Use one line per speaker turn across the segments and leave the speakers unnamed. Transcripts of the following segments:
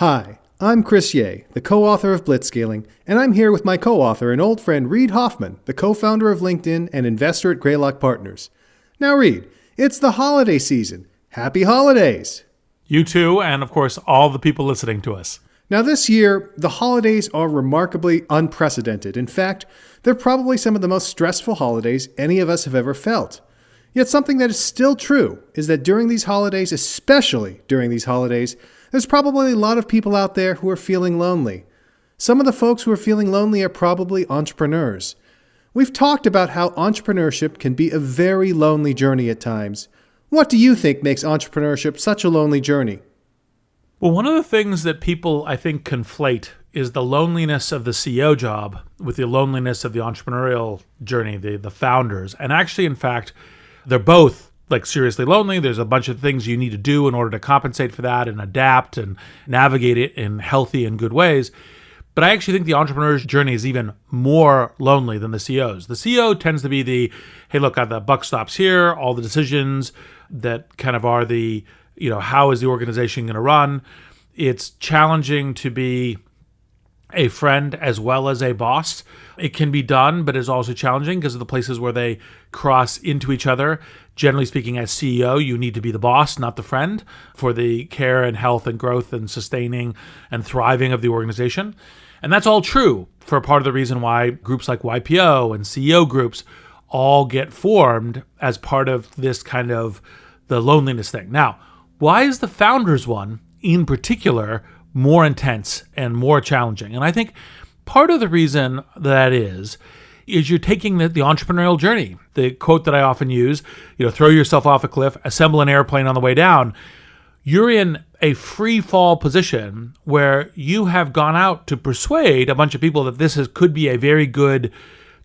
Hi, I'm Chris Ye, the co-author of Blitzscaling, and I'm here with my co-author and old friend Reid Hoffman, the co-founder of LinkedIn and investor at Greylock Partners. Now Reid, it's the holiday season. Happy holidays!
You too, and of course, all the people listening to us.
Now this year, the holidays are remarkably unprecedented. In fact, they're probably some of the most stressful holidays any of us have ever felt. Yet something that is still true is that during these holidays, especially during these holidays, there's probably a lot of people out there who are feeling lonely. Some of the folks who are feeling lonely are probably entrepreneurs. We've talked about how entrepreneurship can be a very lonely journey at times. What do you think makes entrepreneurship such a lonely journey?
Well, one of the things that people, I think, conflate is the loneliness of the CEO job with the loneliness of the entrepreneurial journey, the founders. And actually, in fact, they're both seriously lonely. There's a bunch of things you need to do in order to compensate for that and adapt and navigate it in healthy and good ways. But I actually think the entrepreneur's journey is even more lonely than the CEO's. The CEO tends to be hey, look, the buck stops here, all the decisions that kind of are how is the organization going to run? It's challenging to be a friend as well as a boss. It can be done, but it's also challenging because of the places where they cross into each other. Generally speaking, as CEO, you need to be the boss, not the friend, for the care and health and growth and sustaining and thriving of the organization. And that's all true for part of the reason why groups like YPO and CEO groups all get formed as part of this kind of the loneliness thing. Now, why is the founders one in particular more intense and more challenging? And I think part of the reason that is you're taking the entrepreneurial journey. The quote that I often use, throw yourself off a cliff, assemble an airplane on the way down. You're in a free fall position where you have gone out to persuade a bunch of people that this could be a very good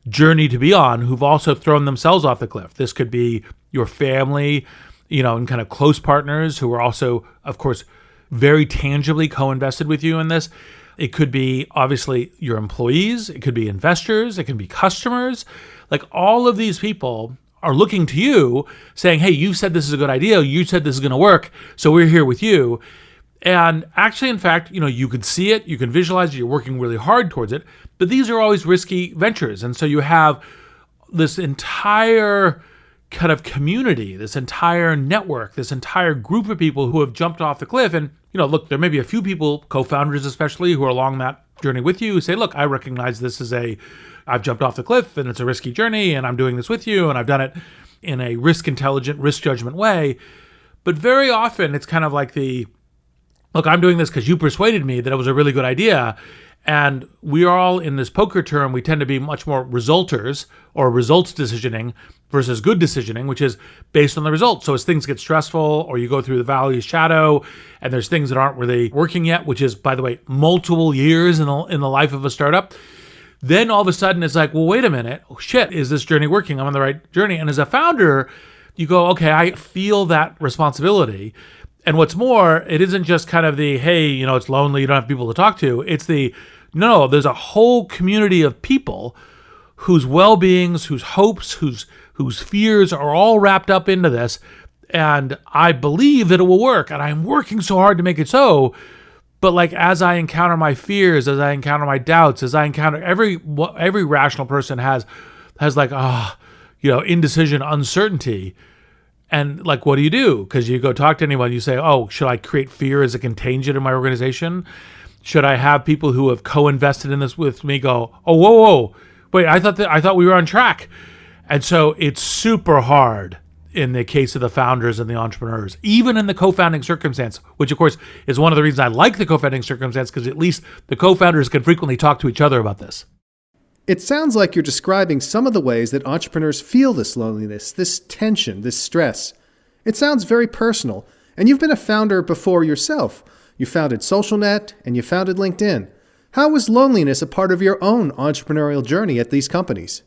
journey to be on who've also thrown themselves off the cliff. This could be your family, and kind of close partners who are also, of course, very tangibly co-invested with you in this. It could be, obviously, your employees. It could be investors. It can be customers. All of these people are looking to you saying, hey, you said this is a good idea. You said this is going to work. So we're here with you. And actually, in fact, you can see it. You can visualize it. You're working really hard towards it. But these are always risky ventures. And so you have this entire kind of community, this entire network, this entire group of people who have jumped off the cliff. And, look, there may be a few people, co-founders especially, who are along that journey with you who say, look, I recognize this is I've jumped off the cliff and it's a risky journey and I'm doing this with you and I've done it in a risk-intelligent, risk-judgment way. But very often it's kind of like look, I'm doing this because you persuaded me that it was a really good idea. And we are all in this poker term, we tend to be much more resulters or results decisioning versus good decisioning, which is based on the results. So as things get stressful or you go through the valley shadow and there's things that aren't really working yet, which is, by the way, multiple years in the life of a startup, then all of a sudden it's like, well, wait a minute. Oh, shit, is this journey working? I'm on the right journey. And as a founder, you go, okay, I feel that responsibility. And what's more, it isn't just kind of hey, it's lonely, you don't have people to talk to. It's no, there's a whole community of people whose well-beings, whose hopes, whose fears are all wrapped up into this. And I believe that it will work. And I'm working so hard to make it so. But as I encounter my fears, as I encounter my doubts, as I encounter every rational person has indecision, uncertainty. And what do you do? Because you go talk to anyone, you say, oh, should I create fear as a contagion in my organization? Should I have people who have co-invested in this with me go, oh, whoa, wait, I thought we were on track. And so it's super hard in the case of the founders and the entrepreneurs, even in the co-founding circumstance, which of course is one of the reasons I like the co-founding circumstance, because at least the co-founders can frequently talk to each other about this.
It sounds like you're describing some of the ways that entrepreneurs feel this loneliness, this tension, this stress. It sounds very personal, and you've been a founder before yourself. You founded SocialNet, and you founded LinkedIn. How was loneliness a part of your own entrepreneurial journey at these companies?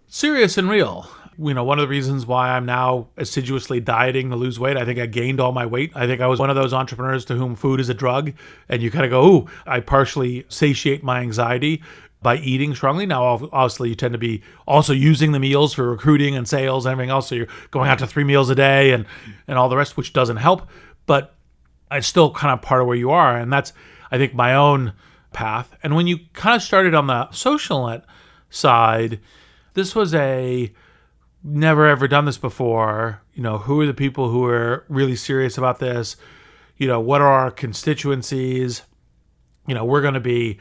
Serious and real. One of the reasons why I'm now assiduously dieting to lose weight, I think I gained all my weight. I think I was one of those entrepreneurs to whom food is a drug, and you kind of go, ooh, I partially satiate my anxiety by eating strongly. Now, obviously, you tend to be also using the meals for recruiting and sales and everything else. So you're going out to 3 meals a day and all the rest, which doesn't help. But it's still kind of part of where you are. And that's, I think, my own path. And when you kind of started on the social net side, this was a never ever done this before. Who are the people who are really serious about this? What are our constituencies? We're going to be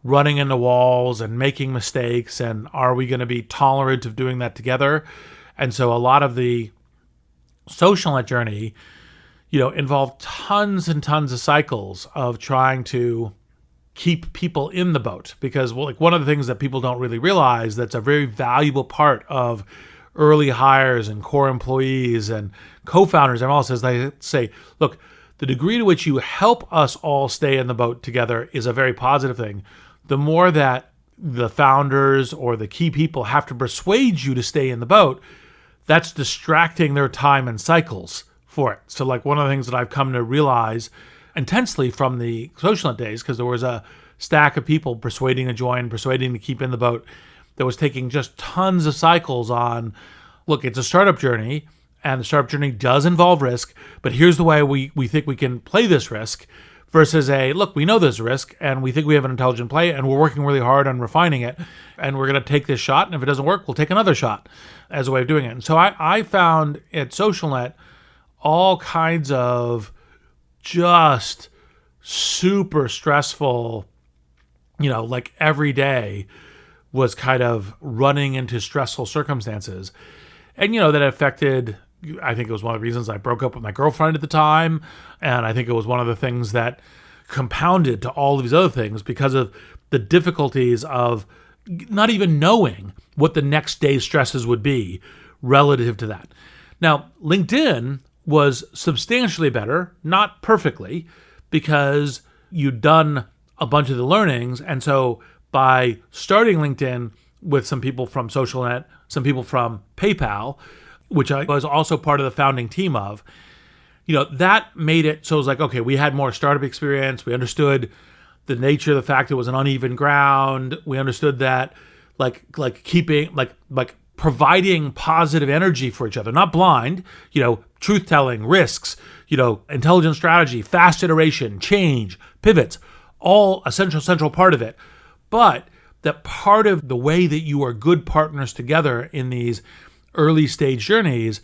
running into walls and making mistakes, and are we going to be tolerant of doing that together? And so a lot of the social net journey, involved tons and tons of cycles of trying to keep people in the boat. Because one of the things that people don't really realize that's a very valuable part of early hires and core employees and co-founders and all this is they say, look, the degree to which you help us all stay in the boat together is a very positive thing. The more that the founders or the key people have to persuade you to stay in the boat, that's distracting their time and cycles for it. So one of the things that I've come to realize intensely from the social net days, because there was a stack of people persuading to join, persuading to keep in the boat, that was taking just tons of cycles on, look, it's a startup journey, and the startup journey does involve risk, but here's the way we think we can play this risk, versus look, we know there's risk, and we think we have an intelligent play, and we're working really hard on refining it, and we're going to take this shot, and if it doesn't work, we'll take another shot as a way of doing it. And so I found at SocialNet all kinds of just super stressful, every day was kind of running into stressful circumstances. And, that affected, I think it was one of the reasons I broke up with my girlfriend at the time. And I think it was one of the things that compounded to all of these other things because of the difficulties of not even knowing what the next day's stresses would be relative to that. Now, LinkedIn was substantially better, not perfectly, because you'd done a bunch of the learnings. And so by starting LinkedIn with some people from SocialNet, some people from PayPal, which I was also part of the founding team of, that made it so it was okay, we had more startup experience. We understood the nature of the fact it was an uneven ground. We understood that keeping providing positive energy for each other, not blind, truth telling, risks, intelligent strategy, fast iteration, change, pivots, all a central part of it. But that part of the way that you are good partners together in these early stage journeys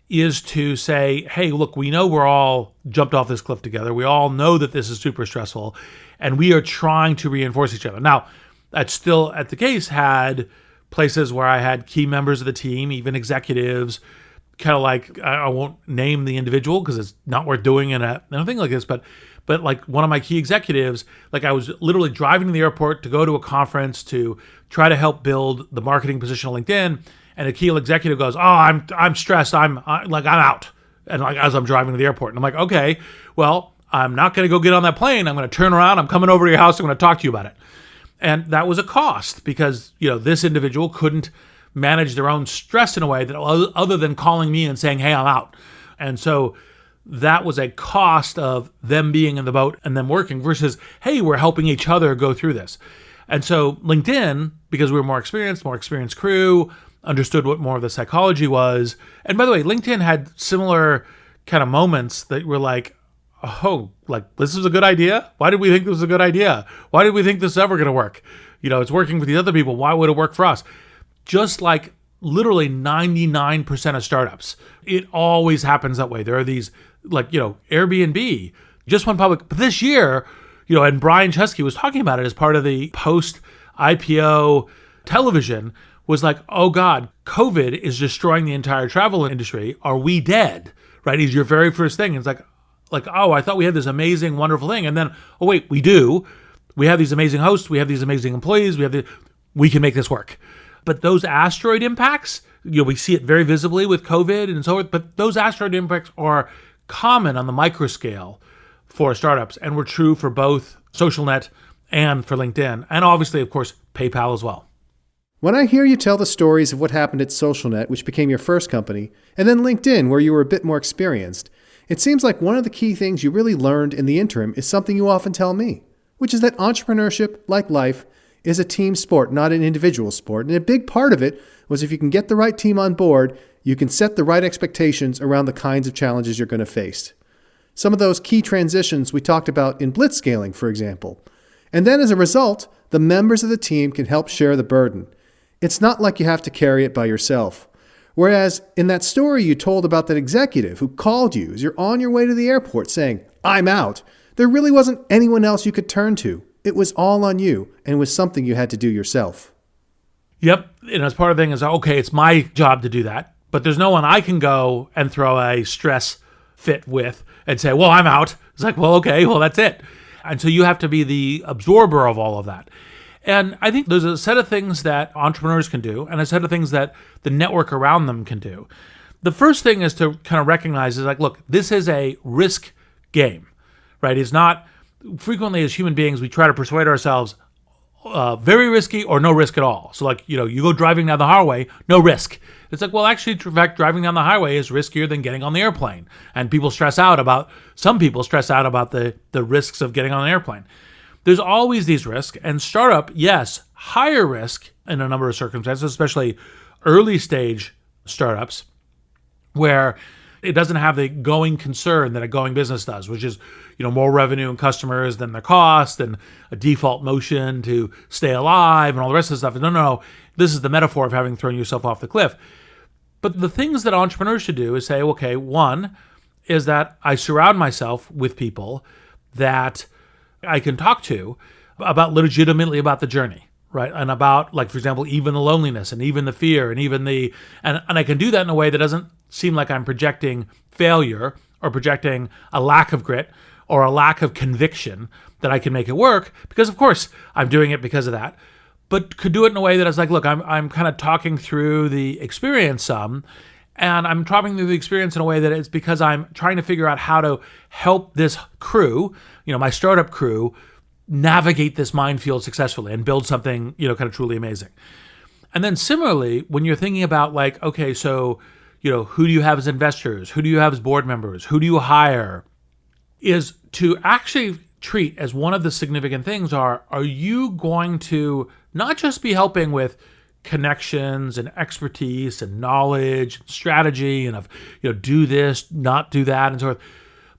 is to say, hey, look, we know we're all jumped off this cliff together. We all know that this is super stressful, and we are trying to reinforce each other. Now, that's still at the case had places where I had key members of the team, even executives, kind of I won't name the individual because it's not worth doing in a thing like this, but one of my key executives, I was literally driving to the airport to go to a conference to try to help build the marketing position of LinkedIn, and a key executive goes, "Oh, I'm stressed. I'm out." And as I'm driving to the airport, and I'm like, "Okay, well, I'm not going to go get on that plane. I'm going to turn around. I'm coming over to your house. I'm going to talk to you about it." And that was a cost because, this individual couldn't manage their own stress in a way that other than calling me and saying, "Hey, I'm out." And so that was a cost of them being in the boat and them working versus, hey, we're helping each other go through this. And so LinkedIn, because we were more experienced crew, understood what more of the psychology was. And by the way, LinkedIn had similar kind of moments that were this is a good idea? Why did we think this was a good idea? Why did we think this is ever going to work? It's working with these other people. Why would it work for us? Just like literally 99% of startups, it always happens that way. There are these, Airbnb just went public. But this year, and Brian Chesky was talking about it as part of the post-IPO television, was oh God, COVID is destroying the entire travel industry. Are we dead? Right? Is your very first thing. It's oh, I thought we had this amazing, wonderful thing. And then, oh wait, we do. We have these amazing hosts. We have these amazing employees. We can make this work. But those asteroid impacts, we see it very visibly with COVID and so forth, but those asteroid impacts are common on the micro scale for startups and were true for both SocialNet and for LinkedIn. And obviously, of course, PayPal as well.
When I hear you tell the stories of what happened at SocialNet, which became your first company, and then LinkedIn, where you were a bit more experienced, it seems like one of the key things you really learned in the interim is something you often tell me, which is that entrepreneurship, like life, is a team sport, not an individual sport. And a big part of it was if you can get the right team on board, you can set the right expectations around the kinds of challenges you're going to face. Some of those key transitions we talked about in blitzscaling, for example. And then as a result, the members of the team can help share the burden. It's not like you have to carry it by yourself. Whereas in that story you told about that executive who called you as you're on your way to the airport saying, "I'm out," there really wasn't anyone else you could turn to. It was all on you, and it was something you had to do yourself.
Yep. And as part of the thing is, okay, it's my job to do that, but there's no one I can go and throw a stress fit with and say, well, I'm out. It's like, well, okay, well, that's it. And so you have to be the absorber of all of that. And I think there's a set of things that entrepreneurs can do and a set of things that the network around them can do. The first thing is to kind of recognize is like, look, this is a risk game, right? It's not, frequently as human beings, we try to persuade ourselves, very risky or no risk at all. So like, you go driving down the highway, no risk. It's like, well, actually, in fact, driving down the highway is riskier than getting on the airplane. And some people stress out about the risks of getting on an airplane. There's always these risks. And startup, yes, higher risk in a number of circumstances, especially early stage startups, where it doesn't have the going concern that a going business does, which is, more revenue and customers than the cost and a default motion to stay alive and all the rest of the stuff. No. This is the metaphor of having thrown yourself off the cliff. But the things that entrepreneurs should do is say, okay, one is that I surround myself with people that I can talk to legitimately about the journey, right? And about, like, for example, even the loneliness and even the fear and even and I can do that in a way that doesn't seem like I'm projecting failure or projecting a lack of grit or a lack of conviction that I can make it work, because of course I'm doing it because of that, but could do it in a way that is like, look, I'm kind of talking through the experience some, and I'm talking through the experience in a way that it's because I'm trying to figure out how to help this crew, my startup crew, navigate this minefield successfully and build something, kind of truly amazing. And then similarly, when you're thinking about like, okay, so, who do you have as investors? Who do you have as board members? Who do you hire? Is to actually treat as one of the significant things are you going to not just be helping with connections and expertise and knowledge and strategy and do this, not do that, and so forth,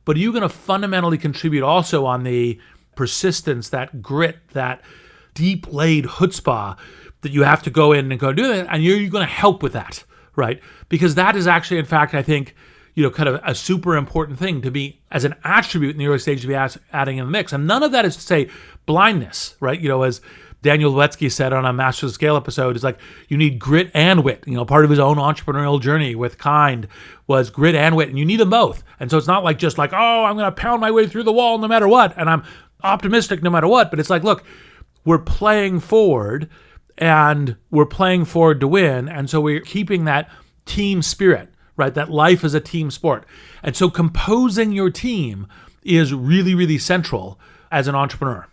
but are you going to fundamentally contribute also on the persistence, that grit, that deep-laid chutzpah that you have to go in and go do that, and you're going to help with that, right? Because that is actually, in fact, I think, kind of a super important thing to be, as an attribute in the early stage, to be adding in the mix. And none of that is to say blindness, right? As Daniel Levetsky said on a Master of Scale episode, is like, you need grit and wit. Part of his own entrepreneurial journey with Kind was grit and wit, and you need them both. And so it's not like just like, oh, I'm going to pound my way through the wall no matter what, and I'm optimistic no matter what. But it's like, look, we're playing forward, and we're playing forward to win. And so we're keeping that team spirit, right? That life is a team sport. And so composing your team is really, really central as an entrepreneur.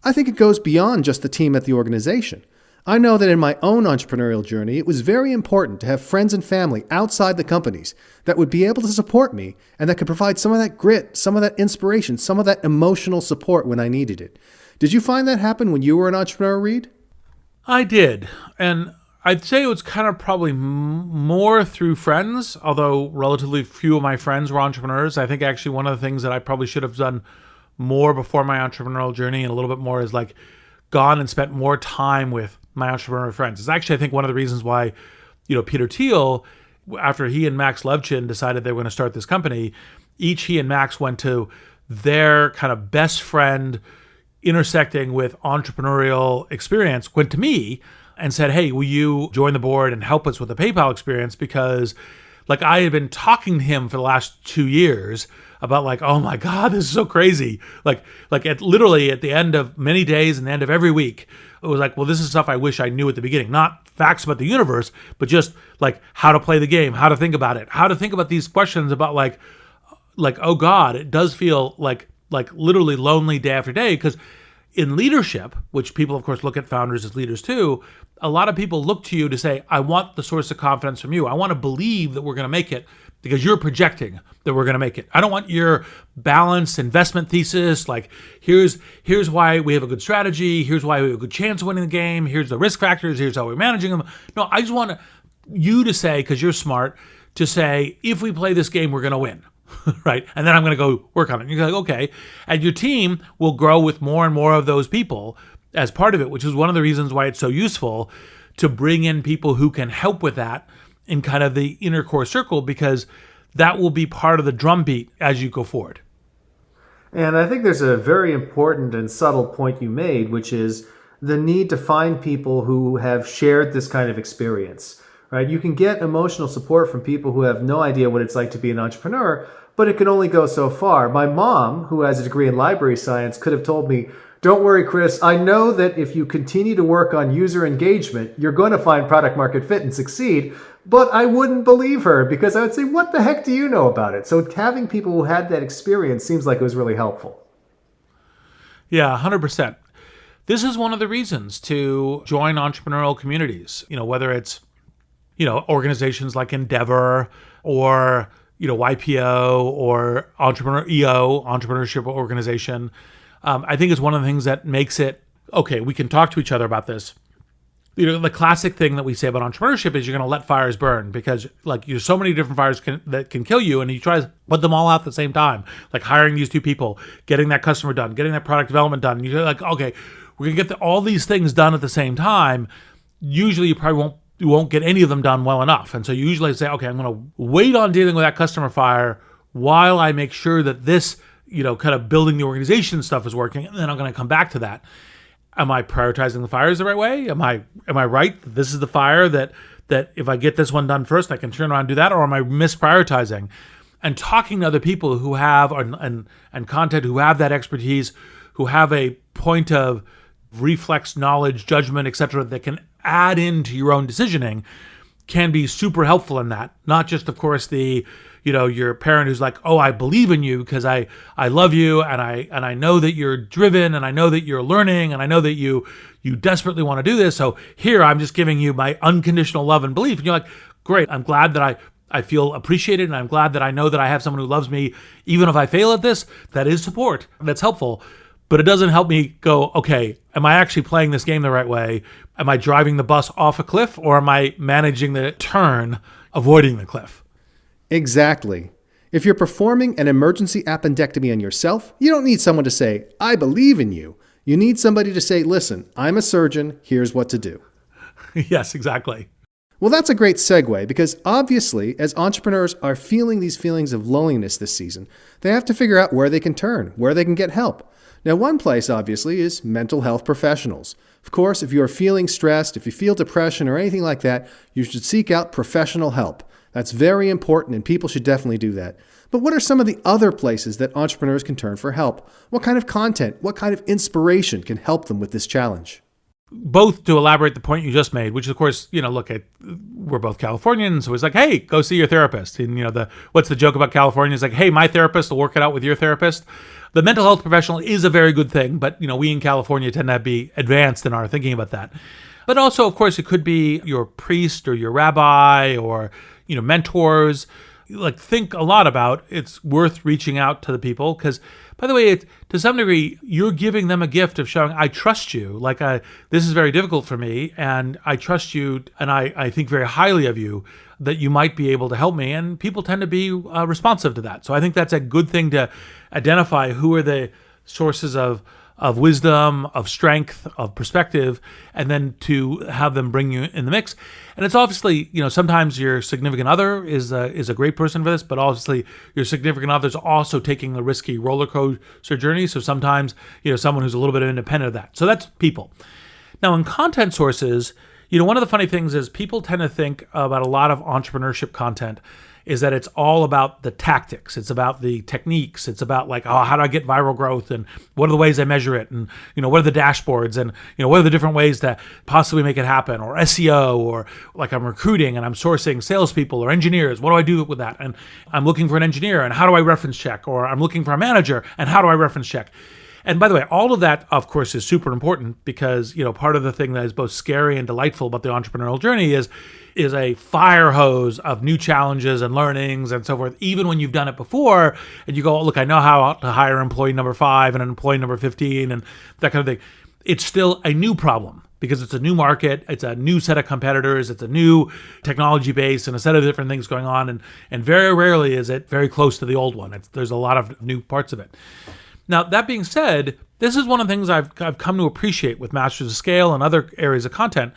I think it goes beyond just the team at the organization. I know that in my own entrepreneurial journey, it was very important to have friends and family outside the companies that would be able to support me and that could provide some of that grit, some of that inspiration, some of that emotional support when I needed it. Did you find that happen when you were an entrepreneur, Reid?
I did. And I'd say it was kind of probably more through friends, although relatively few of my friends were entrepreneurs. I think actually one of the things that I probably should have done more before my entrepreneurial journey and a little bit more is like gone and spent more time with my entrepreneur friends. It's actually, I think, one of the reasons why, Peter Thiel, after he and Max Levchin decided they were going to start this company, each he and Max went to their kind of best friend intersecting with entrepreneurial experience, went to me and said, hey, will you join the board and help us with the PayPal experience? Because like I had been talking to him for the last 2 years about like, oh my God, this is so crazy. Literally at the end of many days and the end of every week, it was like, well, this is stuff I wish I knew at the beginning. Not facts about the universe, but just like how to play the game, how to think about it, how to think about these questions about like, oh God, it does feel like literally lonely day after day. Because in leadership, which people of course look at founders as leaders too, a lot of people look to you to say, I want the source of confidence from you. I want to believe that we're going to make it because you're projecting that we're going to make it. I don't want your balanced investment thesis. Like, here's why we have a good strategy. Here's why we have a good chance of winning the game. Here's the risk factors. Here's how we're managing them. No, I just want you to say, because you're smart, to say, if we play this game, we're going to win. right? And then I'm going to go work on it. And you're like, okay. And your team will grow with more and more of those people as part of it, which is one of the reasons why it's so useful to bring in people who can help with that in kind of the inner core circle, because that will be part of the drumbeat as you go forward.
And I think there's a very important and subtle point you made, which is the need to find people who have shared this kind of experience, right? You can get emotional support from people who have no idea what it's like to be an entrepreneur, but it can only go so far. My mom, who has a degree in library science, could have told me, don't worry, Chris, I know that if you continue to work on user engagement, you're going to find product market fit and succeed. But I wouldn't believe her, because I would say, what the heck do you know about it? So having people who had that experience seems like it was really helpful.
Yeah, 100%. This is one of the reasons to join entrepreneurial communities, whether it's, organizations like Endeavor or, YPO or Entrepreneurship Organization. I think it's one of the things that makes it, okay, we can talk to each other about this. The classic thing that we say about entrepreneurship is you're going to let fires burn, because there's so many different fires that can kill you, and you try to put them all out at the same time, like hiring these 2 people, getting that customer done, getting that product development done. And you're like, okay, we're going to get all these things done at the same time. Usually you won't get any of them done well enough. And so you usually say, okay, I'm going to wait on dealing with that customer fire while I make sure that this, kind of building the organization stuff is working, and then I'm going to come back to that. Am I prioritizing the fires the right way? Am I right? This is the fire that if I get this one done first, I can turn around and do that, or am I misprioritizing? And talking to other people who have and content who have that expertise, who have a point of reflex knowledge, judgment, etc., that can add into your own decisioning, can be super helpful in that. Not just, of course, your parent who's like, oh, I believe in you because I love you, and I know that you're driven, and I know that you're learning, and I know that you desperately want to do this. So here, I'm just giving you my unconditional love and belief. And you're like, great, I'm glad that I feel appreciated, and I'm glad that I know that I have someone who loves me, even if I fail at this. That is support. That's helpful. But it doesn't help me go, okay, am I actually playing this game the right way? Am I driving the bus off a cliff, or am I managing the turn, avoiding the cliff?
Exactly. If you're performing an emergency appendectomy on yourself, you don't need someone to say, I believe in you. You need somebody to say, listen, I'm a surgeon, here's what to do.
Yes, exactly.
Well, that's a great segue, because obviously, as entrepreneurs are feeling these feelings of loneliness this season, they have to figure out where they can turn, where they can get help. Now, one place, obviously, is mental health professionals. Of course, if you're feeling stressed, if you feel depression or anything like that, you should seek out professional help. That's very important, and people should definitely do that. But what are some of the other places that entrepreneurs can turn for help? What kind of content, what kind of inspiration can help them with this challenge?
Both to elaborate the point you just made, which of course, we're both Californians, so it's like, hey, go see your therapist. And what's the joke about California? It's like, hey, my therapist will work it out with your therapist. The mental health professional is a very good thing, but we in California tend to be advanced in our thinking about that. But also, of course, it could be your priest or your rabbi or mentors. Think a lot about it's worth reaching out to the people, because, by the way, to some degree, you're giving them a gift of showing, I trust you. This is very difficult for me, and I trust you, and I think very highly of you, that you might be able to help me. And people tend to be responsive to that. So I think that's a good thing to identify who are the sources of wisdom, of strength, of perspective, and then to have them bring you in the mix. And it's obviously, sometimes your significant other is a great person for this, but obviously your significant other is also taking the risky roller coaster journey. So sometimes, someone who's a little bit independent of that. So that's people. Now, in content sources, one of the funny things is people tend to think about a lot of entrepreneurship content is that it's all about the tactics. It's about the techniques. It's about how do I get viral growth, and what are the ways I measure it, and what are the dashboards, and what are the different ways to possibly make it happen, or SEO, or I'm recruiting and I'm sourcing salespeople or engineers. What do I do with that? And I'm looking for an engineer, and how do I reference check? Or I'm looking for a manager, and how do I reference check? And by the way, all of that, of course, is super important, because part of the thing that is both scary and delightful about the entrepreneurial journey is a fire hose of new challenges and learnings and so forth, even when you've done it before, and you go, look, I know how to hire employee number 5 and an employee number 15 and that kind of thing. it's still a new problem because it's a new market, it's a new set of competitors, it's a new technology base and a set of different things going on. And very rarely is it very close to the old one. There's a lot of new parts of it. Now, that being said, this is one of the things I've come to appreciate with Masters of Scale and other areas of content,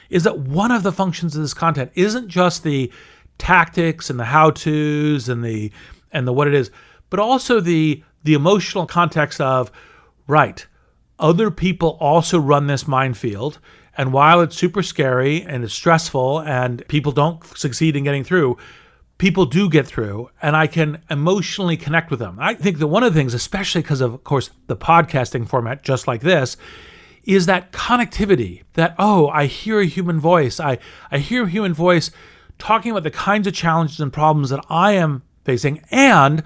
is that one of the functions of this content isn't just the tactics and the how-tos and the what it is, but also the emotional context of, right, other people also run this minefield, and while it's super scary and it's stressful and people don't succeed in getting through, people do get through, and I can emotionally connect with them. I think that one of the things, especially because of course, the podcasting format just like this, is that connectivity, that, oh, I hear a human voice. I hear a human voice talking about the kinds of challenges and problems that I am facing, and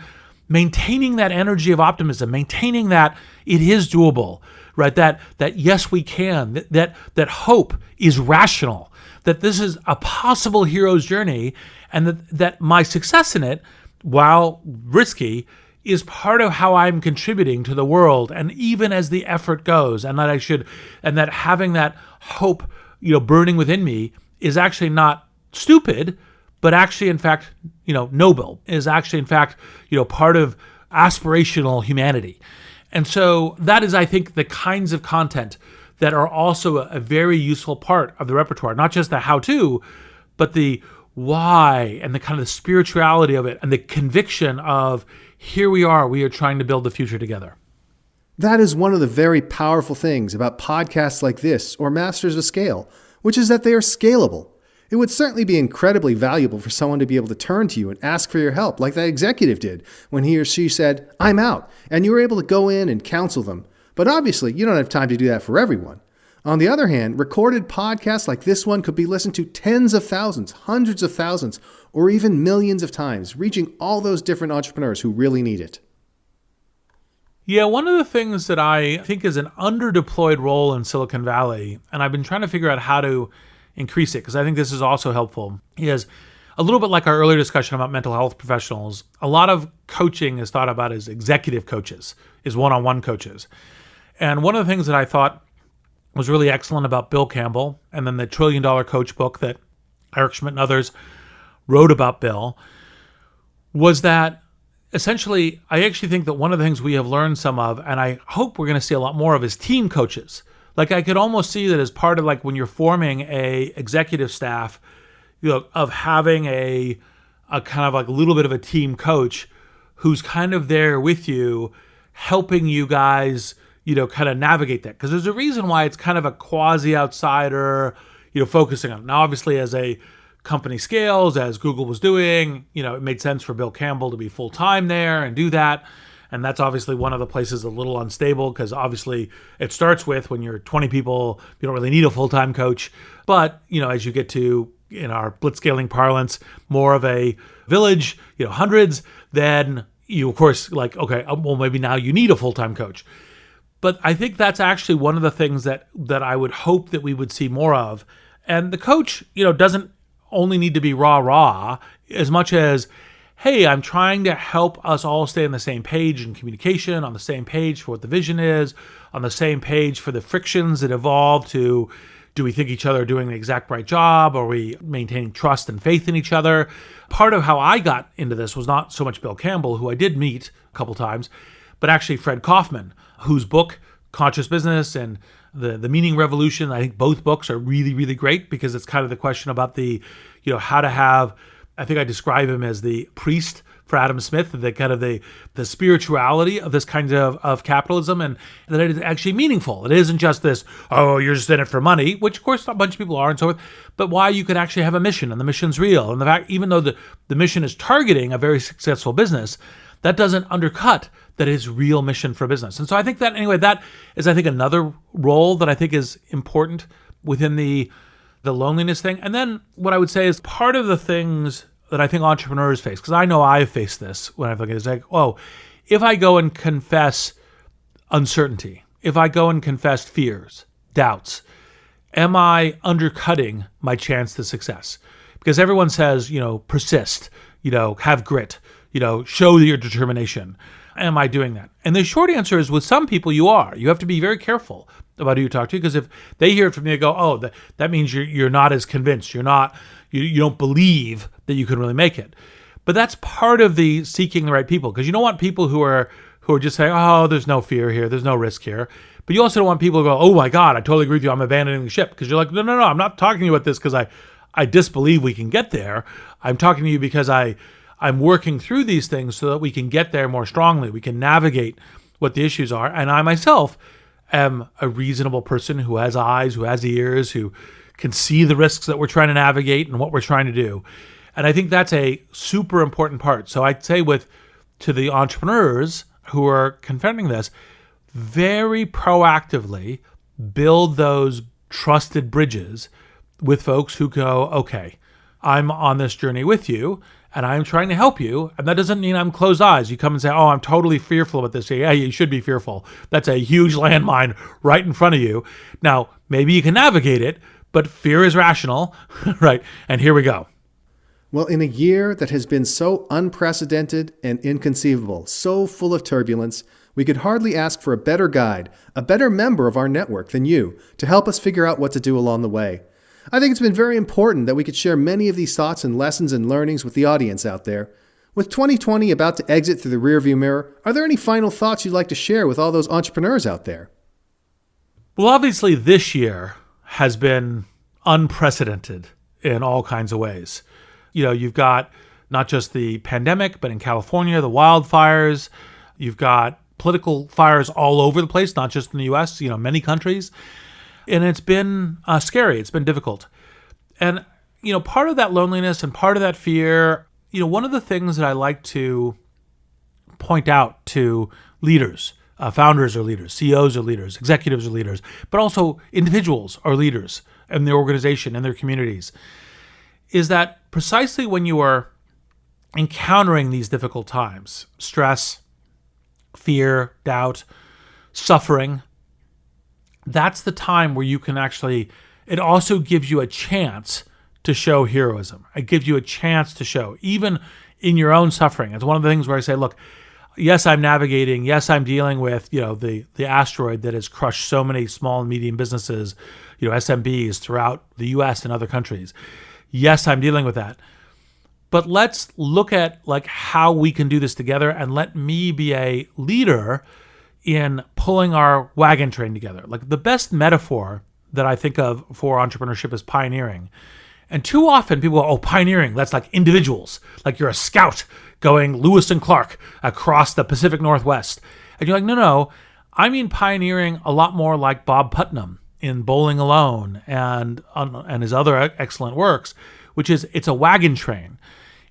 maintaining that energy of optimism, maintaining that it is doable, right? That yes, we can, that hope is rational, that this is a possible hero's journey, and that my success in it, while risky, is part of how I'm contributing to the world, and even as the effort goes, and that having that hope, burning within me is actually not stupid, but actually, in fact, noble, is actually, in fact, part of aspirational humanity. And so that is, I think, the kinds of content that are also a very useful part of the repertoire, not just the how-to, but the why and the kind of the spirituality of it and the conviction of, here we are trying to build the future together.
That is one of the very powerful things about podcasts like this or Masters of Scale, which is that they are scalable. It would certainly be incredibly valuable for someone to be able to turn to you and ask for your help, like that executive did when he or she said, I'm out, and you were able to go in and counsel them. But obviously, you don't have time to do that for everyone. On the other hand, recorded podcasts like this one could be listened to tens of thousands, hundreds of thousands, or even millions of times, reaching all those different entrepreneurs who really need it.
Yeah, one of the things that I think is an underdeployed role in Silicon Valley, and I've been trying to figure out how to increase it, because I think this is also helpful, is a little bit like our earlier discussion about mental health professionals. A lot of coaching is thought about as executive coaches, is one-on-one coaches. And one of the things that I thought was really excellent about Bill Campbell, and then the $1 Trillion Coach book that Eric Schmidt and others wrote about Bill, was that essentially, I actually think that one of the things we have learned some of, and I hope we're going to see a lot more of, is team coaches. Like, I could almost see that as part of, like, when you're forming a executive staff, of having a kind of like a little bit of a team coach who's kind of there with you, helping you guys, kind of navigate that. Because there's a reason why it's kind of a quasi-outsider, focusing on it. Now, obviously, as a company scales, as Google was doing, it made sense for Bill Campbell to be full-time there and do that. And that's obviously one of the places a little unstable, because obviously it starts with, when you're 20 people, you don't really need a full-time coach. But, as you get to, in our blitzscaling parlance, more of a village, hundreds, then you, of course, like, okay, well, maybe now you need a full-time coach. But I think that's actually one of the things that I would hope that we would see more of. And the coach, doesn't only need to be rah-rah as much as, hey, I'm trying to help us all stay on the same page in communication, on the same page for what the vision is, on the same page for the frictions that evolve to, do we think each other are doing the exact right job? Are we maintaining trust and faith in each other? Part of how I got into this was not so much Bill Campbell, who I did meet a couple times, but actually Fred Kaufman, whose book, Conscious Business and the Meaning Revolution, I think both books are really, really great, because it's kind of the question about the, how to have, I think I describe him as the priest for Adam Smith, the kind of the spirituality of this kind of capitalism, and that it is actually meaningful. It isn't just this, oh, you're just in it for money, which of course a bunch of people are and so forth, but why you could actually have a mission, and the mission's real. And the fact, even though the mission is targeting a very successful business, that doesn't undercut that is real mission for business. And so I think that, anyway, that is, I think, another role that I think is important within the loneliness thing. And then what I would say is part of the things that I think entrepreneurs face, because I know I've faced this when I look at it, is like, oh, if I go and confess uncertainty, if I go and confess fears, doubts, am I undercutting my chance to success? Because everyone says, persist, have grit, show your determination. Am I doing that? And the short answer is with some people you are. You have to be very careful about who you talk to, because if they hear it from you, they go, oh, that means you're not as convinced. You don't believe that you can really make it. But that's part of the seeking the right people, because you don't want people who are just saying, oh, there's no fear here, there's no risk here. But you also don't want people to go, oh my God, I totally agree with you, I'm abandoning the ship. Because you're like, no, I'm not talking to you about this because I disbelieve we can get there. I'm talking to you because I'm working through these things so that we can get there more strongly. We can navigate what the issues are. And I myself am a reasonable person who has eyes, who has ears, who can see the risks that we're trying to navigate and what we're trying to do. And I think that's a super important part. So I'd say to the entrepreneurs who are confronting this, very proactively build those trusted bridges with folks who go, okay, I'm on this journey with you and I'm trying to help you. And that doesn't mean I'm closed eyes. You come and say, oh, I'm totally fearful about this. Yeah, you should be fearful. That's a huge landmine right in front of you. Now, maybe you can navigate it, but fear is rational, right? And here we go.
Well, in a year that has been so unprecedented and inconceivable, so full of turbulence, we could hardly ask for a better guide, a better member of our network than you to help us figure out what to do along the way. I think it's been very important that we could share many of these thoughts and lessons and learnings with the audience out there. With 2020 about to exit through the rearview mirror, are there any final thoughts you'd like to share with all those entrepreneurs out there?
Well, obviously this year has been unprecedented in all kinds of ways. You've got not just the pandemic, but in California, the wildfires. You've got political fires all over the place, not just in the U.S., many countries. And it's been scary. It's been difficult. And, part of that loneliness and part of that fear, one of the things that I like to point out to leaders, founders are leaders, CEOs are leaders, executives are leaders, but also individuals are leaders in their organization and their communities, is that precisely when you are encountering these difficult times, stress, fear, doubt, suffering, that's the time where you can it also gives you a chance to show heroism. It gives you a chance to show, even in your own suffering. It's one of the things where I say, look, yes, I'm navigating, yes, I'm dealing with, the asteroid that has crushed so many small and medium businesses, SMBs throughout the US and other countries. Yes, I'm dealing with that. But let's look at how we can do this together, and let me be a leader in pulling our wagon train together. The best metaphor that I think of for entrepreneurship is pioneering. And too often people go, oh, pioneering, that's like individuals. Like you're a scout going Lewis and Clark across the Pacific Northwest. And you're like, no, I mean pioneering a lot more like Bob Putnam in Bowling Alone and his other excellent works, which is it's a wagon train,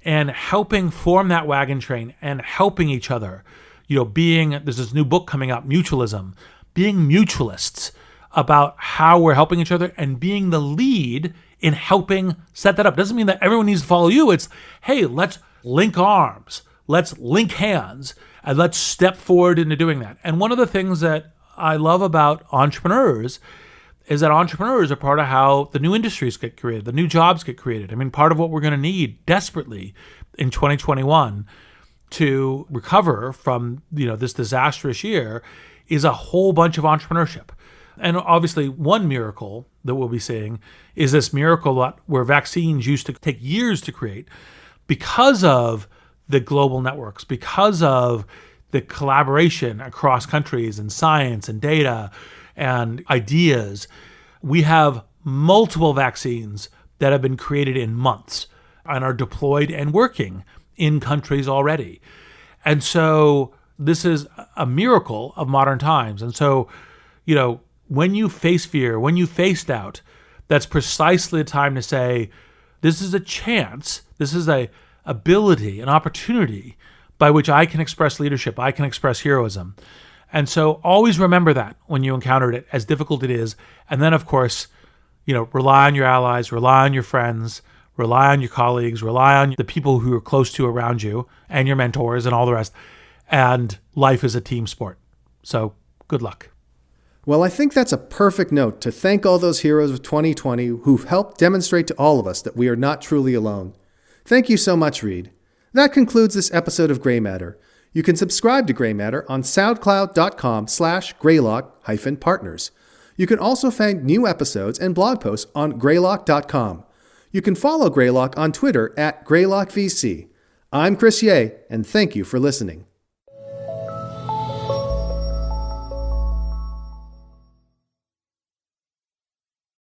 and helping form that wagon train and helping each other. There's this new book coming out, Mutualism, being mutualists about how we're helping each other and being the lead in helping set that up. Doesn't mean that everyone needs to follow you. It's, hey, let's link arms, let's link hands, and let's step forward into doing that. And one of the things that I love about entrepreneurs is that entrepreneurs are part of how the new industries get created, the new jobs get created. I mean, part of what we're going to need desperately in 2021 to recover from, this disastrous year is a whole bunch of entrepreneurship. And obviously one miracle that we'll be seeing is this miracle where vaccines used to take years to create because of the global networks, because of the collaboration across countries and science and data and ideas. We have multiple vaccines that have been created in months and are deployed and working in countries already. And so this is a miracle of modern times. And so, when you face fear, when you face doubt, that's precisely the time to say, this is a chance, this is a ability, an opportunity by which I can express leadership, I can express heroism. And so always remember that when you encounter it, as difficult it is. And then, of course, rely on your allies, rely on your friends, rely on your colleagues, rely on the people who are close to around you and your mentors and all the rest. And life is a team sport. So good luck.
Well, I think that's a perfect note to thank all those heroes of 2020 who've helped demonstrate to all of us that we are not truly alone. Thank you so much, Reid. That concludes this episode of Gray Matter. You can subscribe to Gray Matter on soundcloud.com/greylock-partners. You can also find new episodes and blog posts on greylock.com. You can follow Greylock on Twitter @GreylockVC. I'm Chris Ye, and thank you for listening.